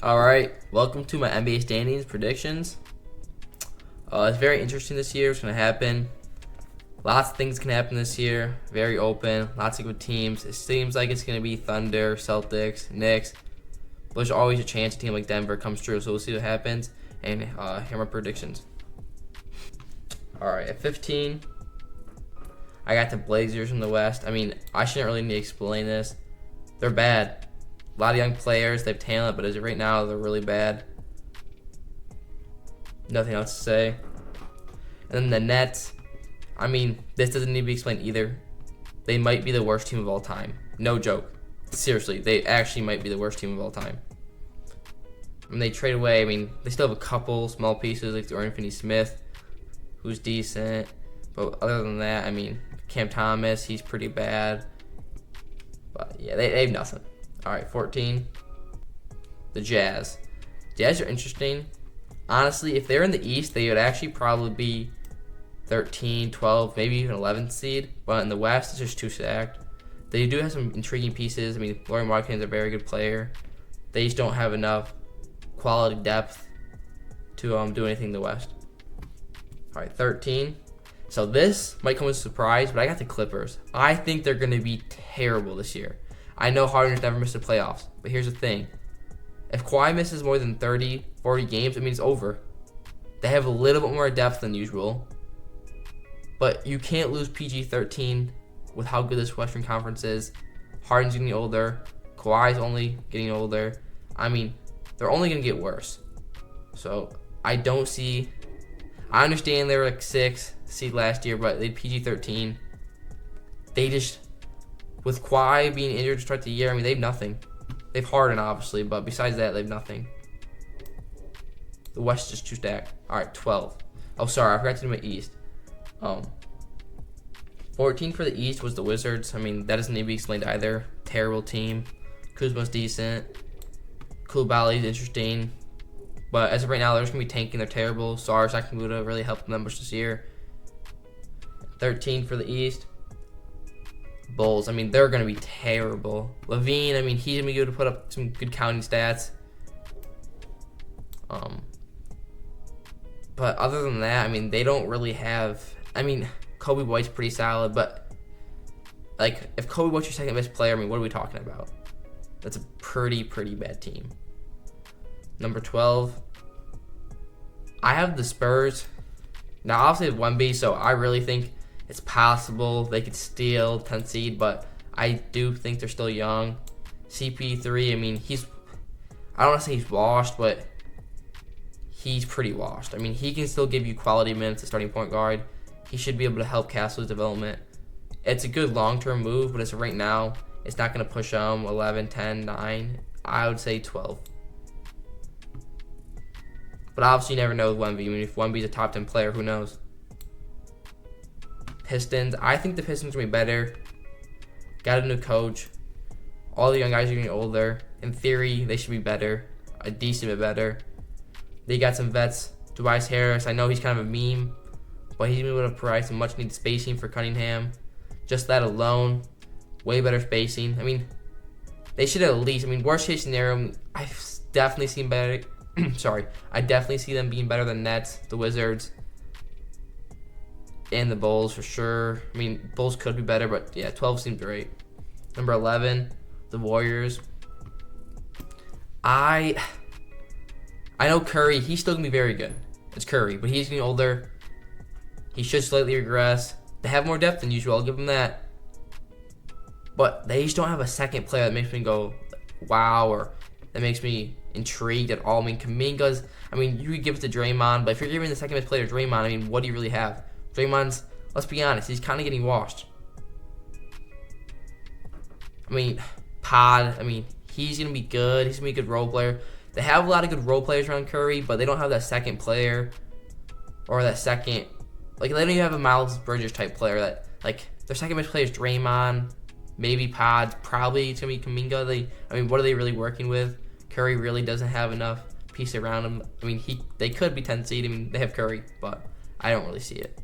All right, welcome to my NBA standings predictions. It's very interesting this year. What's going to happen? Lots of things can happen this year. Very open. Lots of good teams. It seems like it's going to be Thunder, Celtics, Knicks. But there's always a chance a team like Denver comes true. So we'll see what happens. And here are my predictions. All right, at 15, I got the Blazers from the West. I mean, I shouldn't really need to explain this. They're bad. A lot of young players, they have talent, but as of right now, they're really bad. Nothing else to say. And then the Nets, I mean, this doesn't need to be explained either. They might be the worst team of all time. No joke. Seriously, they actually might be the worst team of all time. When they trade away, I mean, they still have a couple small pieces like Dorian Finney-Smith, who's decent. But other than that, I mean, Cam Thomas, he's pretty bad. But yeah, they have nothing. All right, 14. The Jazz. Jazz are interesting. Honestly, if they're in the East, they would actually probably be 13, 12, maybe even 11th seed. But in the West, it's just too stacked. They do have some intriguing pieces. I mean, Lauri Markkanen is a very good player. They just don't have enough quality depth to do anything in the West. All right, 13. So this might come as a surprise, but I got the Clippers. I think they're going to be terrible this year. I know Harden's never missed the playoffs, but here's the thing. If Kawhi misses more than 30, 40 games, it means it's over. They have a little bit more depth than usual, but you can't lose PG-13 with how good this Western Conference is. Harden's getting older. Kawhi's only getting older. I mean, they're only going to get worse. So I don't see... I understand they were like 6 seed last year, but they had PG-13. They just... With Kawhi being injured to start the year, I mean, they have nothing. They have Harden, obviously, but besides that, they have nothing. The West is just too stacked. All right, 12. Oh, sorry, I forgot to do my East. 14 for the East was the Wizards. I mean, that doesn't need to be explained either. Terrible team. Kuzma's decent. Koulibaly's interesting. But as of right now, they're just going to be tanking. They're terrible. Saric Sakuda really helped them much this year. 13 for the East. Bulls, I mean, they're going to be terrible. Levine, I mean, he's going to be able to put up some good counting stats. But other than that, I mean, they don't really have... I mean, Kobe White's pretty solid, but... Like, if Kobe White's your second best player, I mean, what are we talking about? That's a pretty bad team. Number 12. I have the Spurs. Now, obviously, it's 1B, so I really think... It's possible they could steal 10th seed, but I do think they're still young. CP3, I mean, I don't want to say he's washed, but he's pretty washed. I mean, he can still give you quality minutes at starting point guard. He should be able to help Castle's development. It's a good long-term move, but as of right now, it's not going to push 11, 10, 9. I would say 12. But obviously, you never know with 1B. I mean, if 1B is a top 10 player, who knows? Pistons. I think the Pistons are going to be better. Got a new coach. All the young guys are getting older. In theory, they should be better. A decent bit better. They got some vets. Tobias Harris. I know he's kind of a meme, but he's been able to provide some much needed spacing for Cunningham. Just that alone. Way better spacing. I mean, they should at least, worst case scenario, I've definitely seen better. Sorry. I definitely see them being better than Nets, the Wizards, and the Bulls for sure. I mean, Bulls could be better, but yeah, 12 seems great. Number 11, the Warriors. I know Curry, he's still going to be very good. It's Curry, but he's getting older. He should slightly regress. They have more depth than usual, I'll give them that. But they just don't have a second player that makes me go, wow, or that makes me intrigued at all. I mean, Kuminga's, you could give it to Draymond, but if you're giving the second best player to Draymond, what do you really have? Draymond's, let's be honest, he's kind of getting washed. Pod, he's going to be good. He's going to be a good role player. They have a lot of good role players around Curry, but they don't have that second player or that second, they don't even have a Miles Bridges type player that, their second best player is Draymond, maybe Pod, probably it's going to be Kuminga. What are they really working with? Curry really doesn't have enough piece around him. They could be 10th seed. They have Curry, but I don't really see it.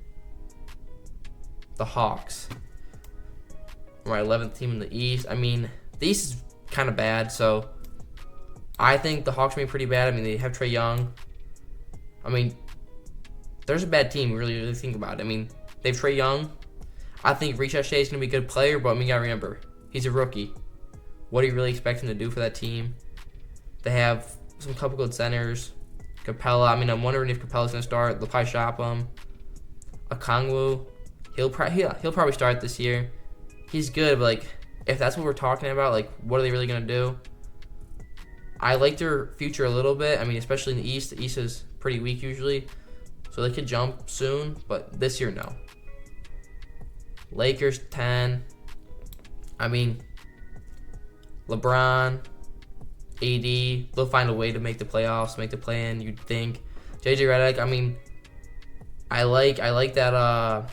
The Hawks. My 11th team in the East. The East is kind of bad, so I think the Hawks may be pretty bad. I mean, they have Trae Young. I mean, there's a bad team. Really think about it. I mean, they have Trae Young. I think Ricochet is going to be a good player, but I mean, you got to remember, he's a rookie. What do you really expect him to do for that team? They have some couple good centers. Capella, I mean, I'm wondering if Capella's going to start. They'll probably shop him. Okongwu, he'll probably start this year. He's good, but, like, if that's what we're talking about, like, what are they really going to do? I like their future a little bit. I mean, especially in the East. The East is pretty weak usually. So they could jump soon, but this year, no. Lakers 10. I mean, LeBron, AD, they'll find a way to make the playoffs, make the play-in, you'd think. JJ Redick, I mean, I like that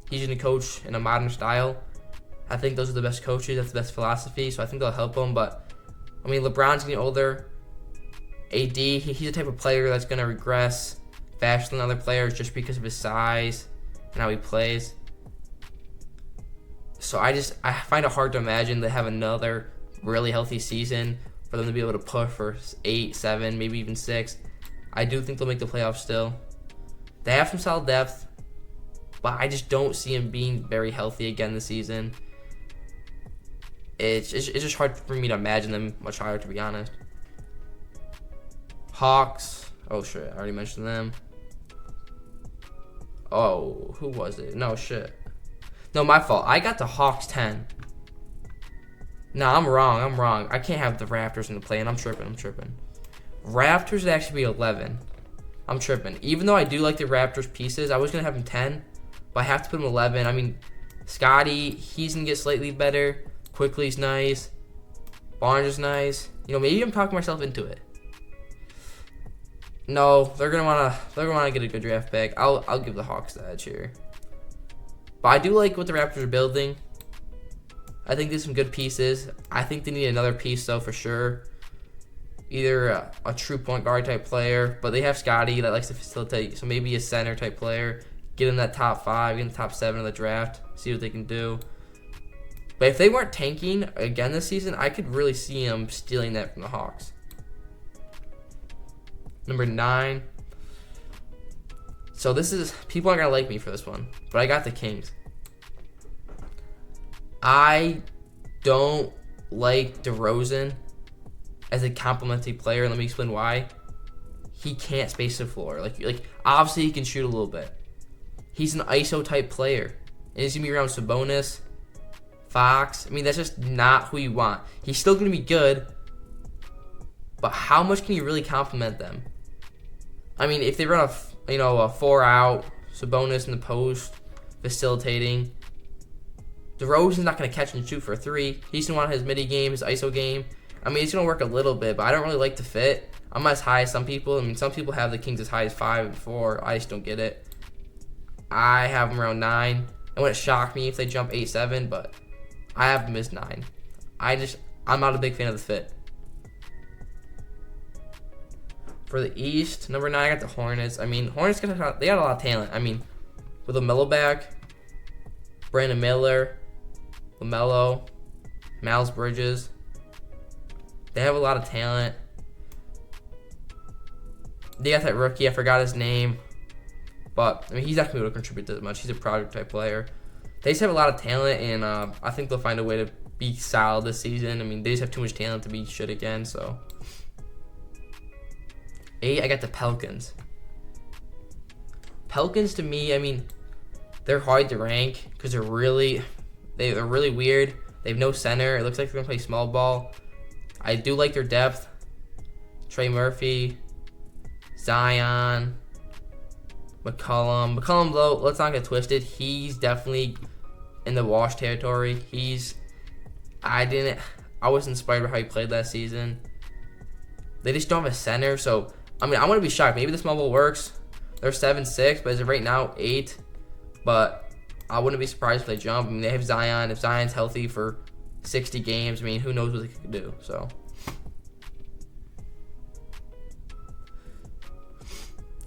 he's going to coach in a modern style. I think those are the best coaches. That's the best philosophy, so I think they'll help him. But, I mean, LeBron's getting older. AD, he's the type of player that's going to regress faster than other players just because of his size and how he plays. So I find it hard to imagine they have another really healthy season for them to be able to push for 8, 7, maybe even 6. I do think they'll make the playoffs still. They have some solid depth, but I just don't see him being very healthy again this season. It's just hard for me to imagine them much higher, to be honest. Hawks. Oh, shit. I already mentioned them. Oh, who was it? No, shit. No, my fault. I got the Hawks 10. No, I'm wrong. I can't have the Raptors in the play-in. I'm tripping. Raptors would actually be 11. I'm tripping. Even though I do like the Raptors pieces, I was going to have them 10, but I have to put them 11. I mean, Scotty, he's going to get slightly better. Quickly's nice. Barnes is nice. You know, maybe I'm talking myself into it. No, they're gonna wanna get a good draft pick. I'll give the Hawks the edge here. But I do like what the Raptors are building. I think there's some good pieces. I think they need another piece though for sure. Either a true point guard type player, but they have Scotty that likes to facilitate, so maybe a center type player. Get in that top 5, get in the top 7 of the draft, see what they can do. But if they weren't tanking again this season, I could really see them stealing that from the Hawks. Number 9. So this is, people aren't going to like me for this one, but I got the Kings. I don't like DeRozan as a complimentary player. Let me explain why. He can't space the floor. Like obviously he can shoot a little bit. He's an ISO type player. And he's going to be around Sabonis, Fox. I mean, that's just not who you want. He's still going to be good, but how much can you really compliment them? I mean, if they run a 4-out, Sabonis in the post, facilitating, DeRozan's not going to catch and shoot for a 3. He's going to want his midi game, his ISO game. I mean, it's going to work a little bit, but I don't really like the fit. I'm not as high as some people. I mean, some people have the Kings as high as 5 and 4. I just don't get it. I have them around 9. It wouldn't shock me if they jump 8-7, but I have them as 9. I'm not a big fan of the fit. For the East, number 9, I got the Hornets. I mean, Hornets they got a lot of talent. I mean, with LaMelo back, Brandon Miller, LaMelo, Miles Bridges, they have a lot of talent. They got that rookie, I forgot his name, but I mean, he's not going to be able to contribute that much. He's a project type player. They just have a lot of talent, and I think they'll find a way to be solid this season. I mean, they just have too much talent to be shit again, so. 8, I got the Pelicans. Pelicans, to me, I mean, they're hard to rank because they're really weird. They have no center. It looks like they're going to play small ball. I do like their depth. Trey Murphy, Zion, McCollum. McCollum, though, let's not get twisted. He's definitely in the wash territory. I was inspired by how he played last season. They just don't have a center, so I mean, I want to be shocked. Maybe the small ball works. They're 7-6, but as of right now, 8. But I wouldn't be surprised if they jump. I mean, they have Zion. If Zion's healthy for 60 games, I mean, who knows what they could do. So,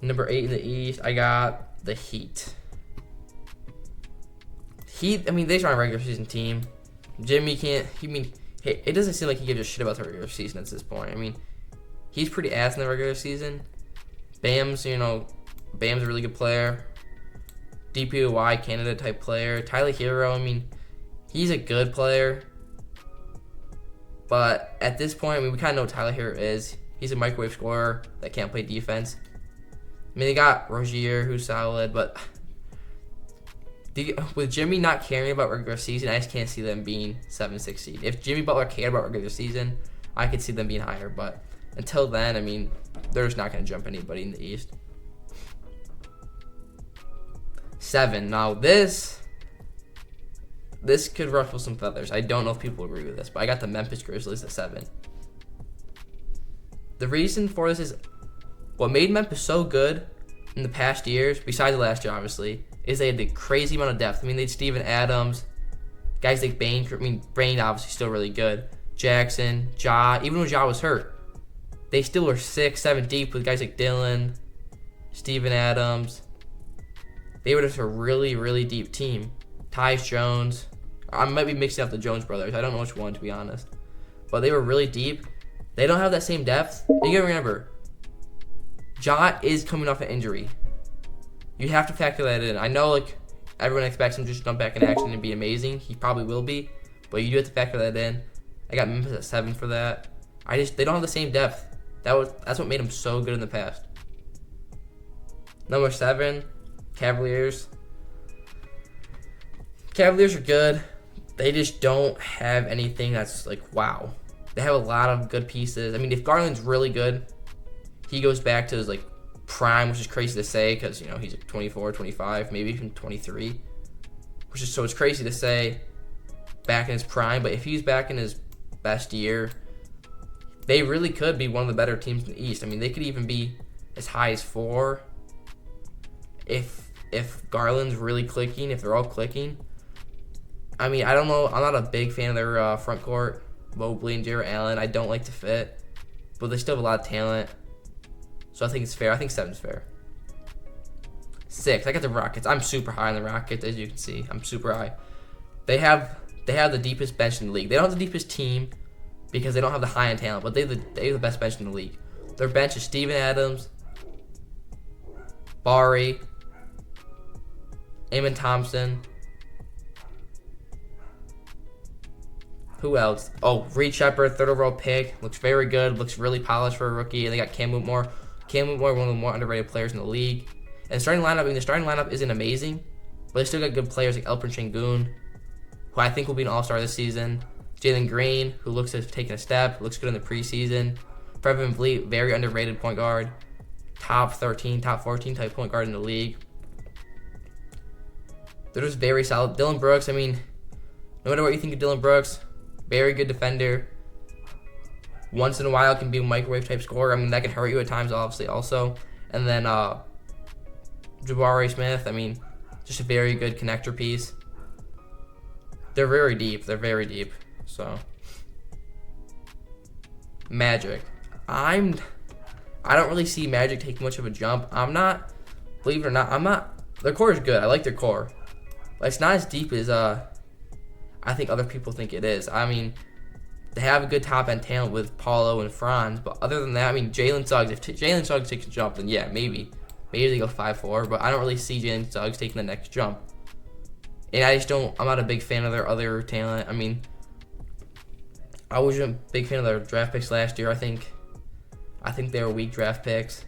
number 8 in the East, I got the Heat. I mean, they're not a regular season team. Jimmy can't. It doesn't seem like he gives a shit about the regular season at this point. I mean, he's pretty ass in the regular season. Bam's a really good player. DPOY Canada type player. Tyler Hero, I mean, he's a good player. But at this point, I mean, we kind of know what Tyler Hero is. He's a microwave scorer that can't play defense. I mean, they got Rozier, who's solid, but with Jimmy not caring about regular season, I just can't see them being 7-6 seed. If Jimmy Butler cared about regular season, I could see them being higher. But until then, I mean, they're just not going to jump anybody in the East. 7. Now this could ruffle some feathers. I don't know if people agree with this, but I got the Memphis Grizzlies at 7. The reason for this is what made Memphis so good in the past years, besides the last year obviously, is they had the crazy amount of depth. I mean, they had Steven Adams, guys like Bane. I mean, Bane obviously still really good. Jackson, Ja, even when Ja was hurt, they still were 6, 7 deep with guys like Dylan, Steven Adams. They were just a really, really deep team. Tyus Jones. I might be mixing up the Jones brothers. I don't know which one, to be honest. But they were really deep. They don't have that same depth. You gotta remember, Ja is coming off an injury. You have to factor that in. I know, like, everyone expects him to just jump back in action and be amazing. He probably will be. But you do have to factor that in. I got Memphis at 7 for that. They don't have the same depth. That's what made them so good in the past. Number 7, Cavaliers. Cavaliers are good. They just don't have anything that's like, wow. They have a lot of good pieces. I mean, if Garland's really good, he goes back to his like prime, which is crazy to say because, he's like 24, 25, maybe even 23. So it's crazy to say back in his prime, but if he's back in his best year, they really could be one of the better teams in the East. I mean, they could even be as high as 4 if Garland's really clicking, if they're all clicking. I mean, I don't know. I'm not a big fan of their front court. Mobley and Jarrett Allen, I don't like to fit, but they still have a lot of talent. So I think it's fair. I think 7's fair. 6, I got the Rockets. I'm super high on the Rockets, as you can see. I'm super high. They have the deepest bench in the league. They don't have the deepest team because they don't have the high-end talent, but they have the best bench in the league. Their bench is Steven Adams, Bari, Amen Thompson. Who else? Oh, Reed Shepherd, 3rd overall pick. Looks very good. Looks really polished for a rookie. And they got Cam Whitmore. Cam Whitmore, one of the more underrated players in the league. And the starting lineup isn't amazing, but they still got good players like Alperen Sengun, who I think will be an all-star this season. Jalen Green, who looks to have taken a step. Looks good in the preseason. Fred VanVleet, very underrated point guard. Top 13, top 14 type point guard in the league. They're just very solid. Dylan Brooks, I mean, no matter what you think of Dylan Brooks, very good defender. Once in a while can be a microwave type scorer. I mean, that can hurt you at times, obviously, also. And then Jabari Smith, I mean, just a very good connector piece. They're very deep. So, Magic. I don't really see Magic taking much of a jump. Believe it or not, their core is good. I like their core. But it's not as deep as I think other people think it is. I mean, they have a good top-end talent with Paulo and Franz, but other than that, I mean, Jalen Suggs, if Jalen Suggs takes a jump, then yeah, maybe they go 5-4, but I don't really see Jalen Suggs taking the next jump. And I'm not a big fan of their other talent. I mean, I wasn't a big fan of their draft picks last year. I think they were weak draft picks.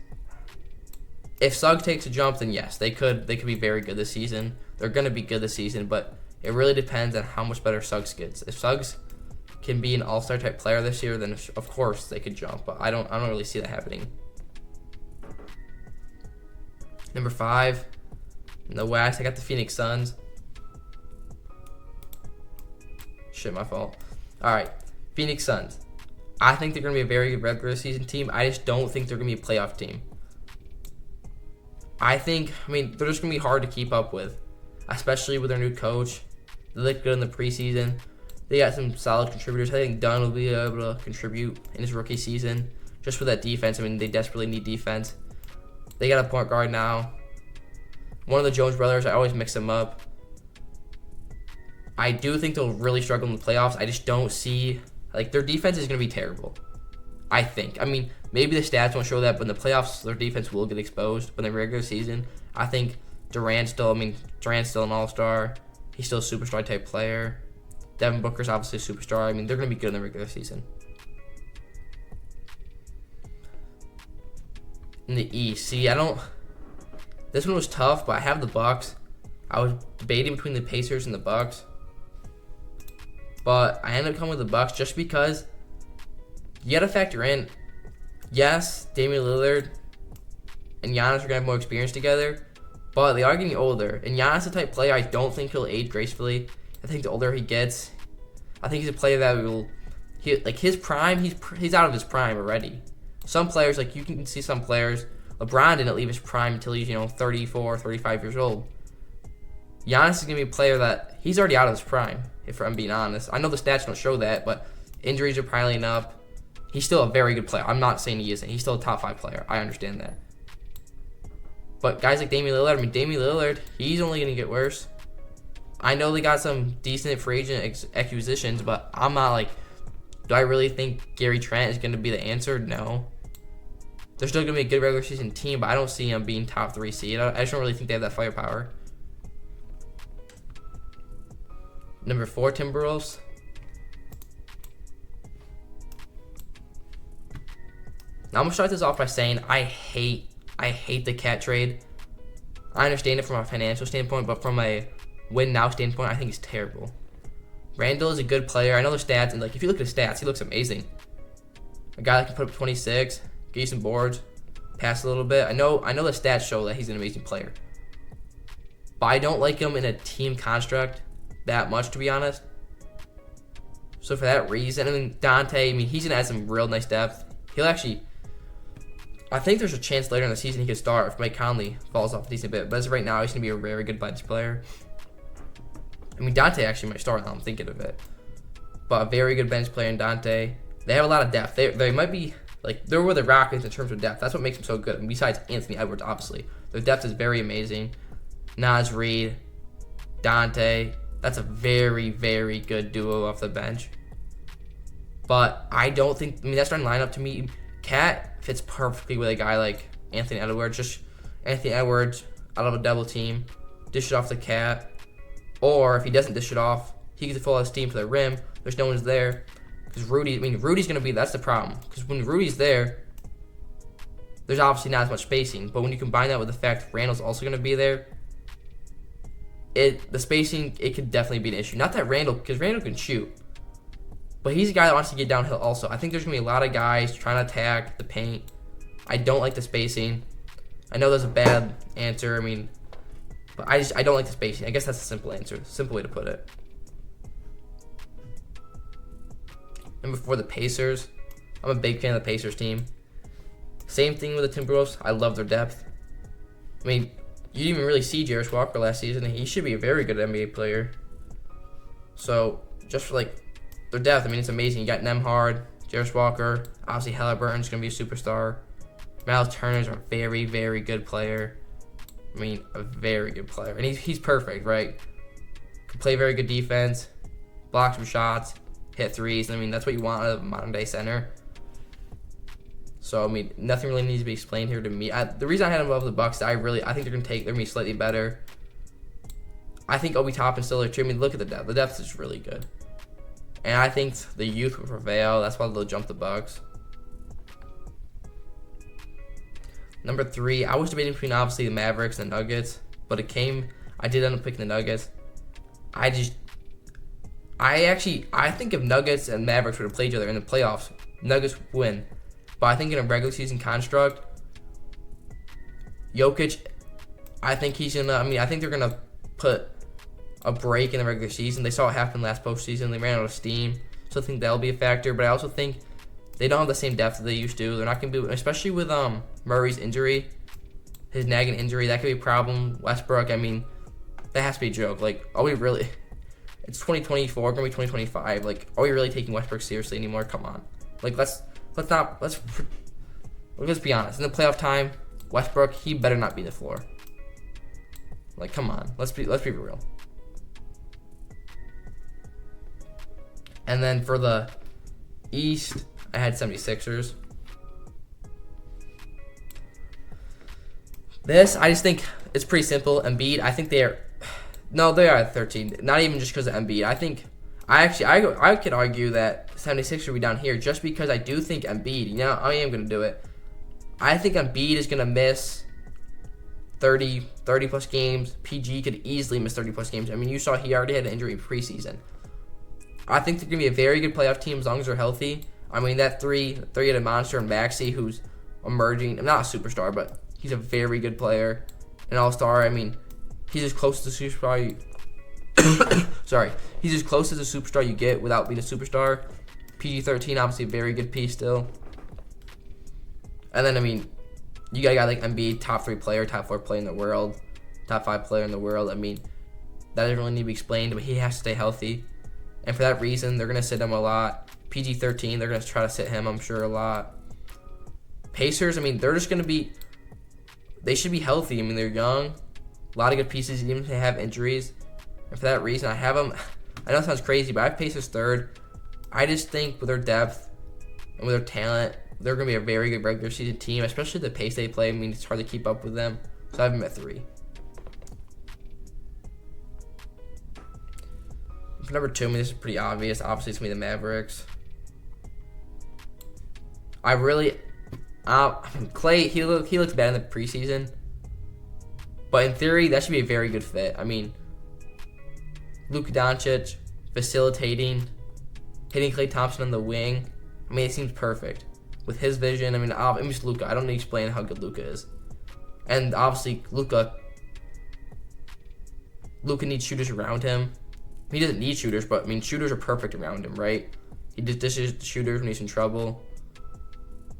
If Suggs takes a jump, then yes, they could be very good this season. They're going to be good this season, but it really depends on how much better Suggs gets. If Suggs can be an all-star type player this year, then of course they could jump, but I don't really see that happening. Number 5, in the West, I got the Phoenix Suns. Shit, my fault. All right, Phoenix Suns. I think they're going to be a very good regular season team. I just don't think they're going to be a playoff team. I mean, they're just going to be hard to keep up with, especially with their new coach. They look good in the preseason. They got some solid contributors. I think Dunn will be able to contribute in his rookie season just for that defense. I mean, they desperately need defense. They got a point guard now. One of the Jones brothers, I always mix them up. I do think they'll really struggle in the playoffs. I just don't see, like, their defense is going to be terrible. I think. I mean, maybe the stats won't show that, but in the playoffs, their defense will get exposed. But in the regular season, I think Durant's still an all-star. He's still a superstar type player. Devin Booker's obviously a superstar. I mean, they're going to be good in the regular season. In the East, see, this one was tough, but I have the Bucks. I was debating between the Pacers and the Bucks, but I ended up coming with the Bucks just because you got to factor in, yes, Damian Lillard and Giannis are going to have more experience together, but they are getting older. And Giannis is the type player I don't think he'll age gracefully. I think the older he gets, I think he's a player that his prime, he's out of his prime already. Some players, like you can see some players, LeBron didn't leave his prime until he's 34, 35 years old. Giannis is going to be a player that he's already out of his prime, if I'm being honest. I know the stats don't show that, but injuries are piling up. He's still a very good player. I'm not saying he isn't. He's still a top 5 player. I understand that. But guys like Damian Lillard, Damian Lillard, he's only going to get worse. I know they got some decent free agent acquisitions, but I'm not like, do I really think Gary Trent is going to be the answer? No. They're still going to be a good regular season team, but I don't see them being top 3 seed. I just don't really think they have that firepower. Number 4, Timberwolves. Now I'm gonna start this off by saying I hate the Cat trade. I understand it from a financial standpoint, but from a win now standpoint, I think it's terrible. Randall is a good player. I know the stats, and like if you look at his stats, he looks amazing. A guy that can put up 26, get you some boards, pass a little bit. I know the stats show that he's an amazing player, but I don't like him in a team construct that much, to be honest. So for that reason, and then Dante, he's gonna add some real nice depth. He'll actually, I think there's a chance later in the season he could start if Mike Conley falls off a decent bit. But as of right now, he's gonna be a very good bench player. Dante actually might start now I'm thinking of it. But a very good bench player in Dante. They have a lot of depth. They might be like they're with the Rockets in terms of depth. That's what makes them so good. And besides Anthony Edwards, obviously, their depth is very amazing. Naz Reid, Dante. That's a very, very good duo off the bench. But I don't think, that starting lineup to me, Cat fits perfectly with a guy like Anthony Edwards. Just Anthony Edwards out of a double team, dish it off the Cat. Or if he doesn't dish it off, he gets full of steam to the rim. There's no one's there. Because Rudy's going to be, that's the problem. Because when Rudy's there, there's obviously not as much spacing. But when you combine that with the fact Randall's also going to be there, the spacing, it could definitely be an issue. Not that because Randall can shoot, but he's a guy that wants to get downhill also. I think there's going to be a lot of guys trying to attack the paint. I don't like the spacing. I know that's a bad answer, but I don't like the spacing. I guess that's a simple answer, simple way to put it. Number 4, the Pacers. I'm a big fan of the Pacers team. Same thing with the Timberwolves. I love their depth. You didn't even really see Jarris Walker last season, and he should be a very good NBA player. So, just for their depth, it's amazing. You got Nembhard, Jarris Walker, obviously Halliburton's going to be a superstar. Miles Turner's a very, very good player. A very good player. And he's perfect, right? Can play very good defense, block some shots, hit threes. That's what you want out of a modern-day center. So, nothing really needs to be explained here to me. The reason I had him above the Bucks, I think they're going to be slightly better. I think Obi Toppin's still there too. Look at the depth. The depth is really good. And I think the youth will prevail. That's why they'll jump the Bucks. Number 3, I was debating between obviously the Mavericks and the Nuggets, but I did end up picking the Nuggets. I think if Nuggets and Mavericks were to play each other in the playoffs, Nuggets win. But I think in a regular season construct, Jokic, I think they're gonna put a break in the regular season. They saw what happened last postseason. They ran out of steam, so I think that'll be a factor. But I also think they don't have the same depth that they used to. They're not gonna be, especially with Murray's injury, his nagging injury. That could be a problem. Westbrook, that has to be a joke. Are we really? It's 2024, gonna be 2025. Are we really taking Westbrook seriously anymore? Come on. Let's be honest. In the playoff time, Westbrook, he better not be the floor. Come on. Let's be real. And then for the East, I had 76ers. This, I just think it's pretty simple. Embiid, I think they are at 13. Not even just because of Embiid. I could argue that 76ers will be down here just because I do think Embiid, I am going to do it. I think Embiid is going to miss 30 plus games. PG could easily miss 30 plus games. I mean, you saw he already had an injury preseason. I think they're going to be a very good playoff team as long as they're healthy. I mean, that three-headed monster and Maxey, who's emerging. I'm not a superstar, but he's a very good player, an all-star. I mean, he's as close to the superstar. He's as close as a superstar you get without being a superstar. PG-13, obviously a very good piece still. And then, I mean, you got a guy like Embiid, top 3 player, top 4 player in the world, top 5 player in the world. I mean, that doesn't really need to be explained, but he has to stay healthy. And for that reason, they're going to sit him a lot. PG-13, they're going to try to sit him, I'm sure, a lot. Pacers, I mean, they're just going to be, they should be healthy. I mean, they're young, a lot of good pieces, even if they have injuries. And for that reason, I have them, I know it sounds crazy, but I have Pacers 3rd. I just think with their depth and with their talent, they're going to be a very good regular season team, especially the pace they play. I mean, it's hard to keep up with them. So I have them at 3. For number 2, I mean, this is pretty obvious. Obviously, it's going to be the Mavericks. Clay, he looks bad in the preseason. But in theory, that should be a very good fit. I mean, Luka Doncic facilitating, hitting Klay Thompson on the wing. I mean, it seems perfect. With his vision, I mean, just Luka. I don't need to explain how good Luka is. And obviously, Luka needs shooters around him. He doesn't need shooters, but I mean, shooters are perfect around him, right? He just dishes the shooters when he's in trouble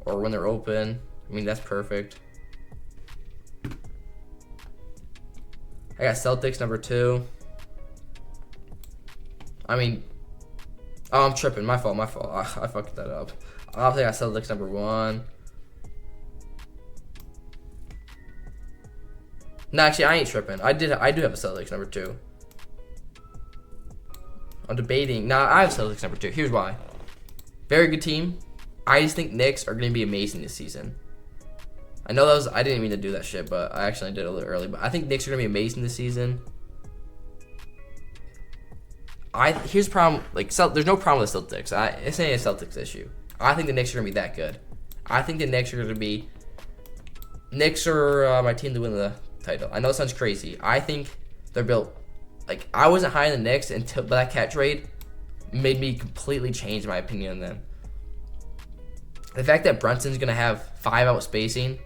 or when they're open. I mean, that's perfect. I got Celtics number 2. I mean, I'm tripping. My fault. I fucked that up. Obviously, I got Celtics number 1. No, actually, I ain't tripping. I do have a Celtics number 2. I'm debating. Nah, I have Celtics number 2. Here's why. Very good team. I just think Knicks are going to be amazing this season. I know I didn't mean to do that shit, but I actually did it a little early. But I think Knicks are going to be amazing this season. Here's the problem. There's no problem with Celtics. It's not a Celtics issue. I think the Knicks are going to be that good. I think the Knicks are going to be... Knicks are my team to win the title. I know it sounds crazy. I think they're built... I wasn't high on the Knicks but that cat trade made me completely change my opinion on them. The fact that Brunson's going to have 5-out spacing,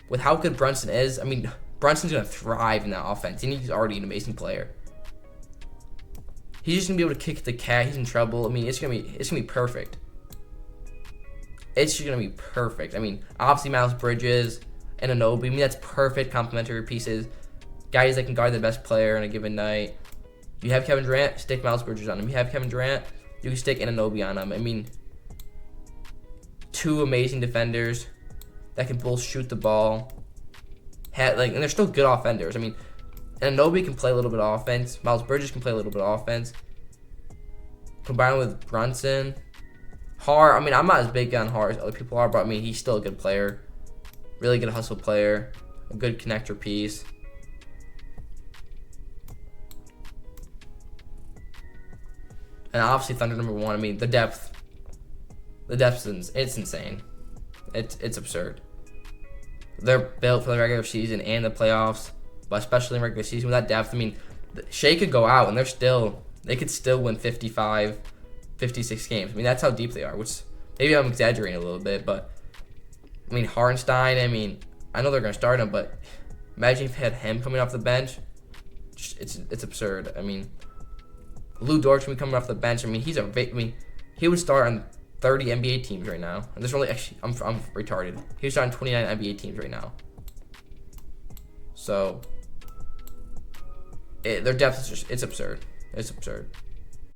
with how good Brunson is, I mean, Brunson's going to thrive in that offense. And he's already an amazing player. He's just going to be able to kick the cat. He's in trouble. I mean, it's going to be perfect. It's just going to be perfect. I mean, obviously Miles Bridges and Anunoby, I mean, that's perfect complementary pieces. Guys that can guard the best player on a given night. You have Kevin Durant, stick Miles Bridges on him. You have Kevin Durant, you can stick Anunoby on him. I mean, 2 amazing defenders that can both shoot the ball. And they're still good offenders. I mean, Anunoby can play a little bit of offense. Miles Bridges can play a little bit of offense. Combined with Brunson. I mean, I'm not as big on Hart as other people are, but I mean, he's still a good player. Really good hustle player. A good connector piece. And obviously Thunder number 1. I mean, the depth is it's insane. It's absurd. They're built for the regular season and the playoffs, but especially in regular season with that depth. I mean, Shea could go out and they could still win 55, 56 games. I mean, that's how deep they are, which maybe I'm exaggerating a little bit, but I mean, Hartenstein, I mean, I know they're going to start him, but imagine if you had him coming off the bench. It's absurd. I mean, Lou Dort's gonna be coming off the bench. I mean, he would start on 30 NBA teams right now. And there's only I'm retarded. He would start on 29 NBA teams right now. So their depth is it's absurd. It's absurd.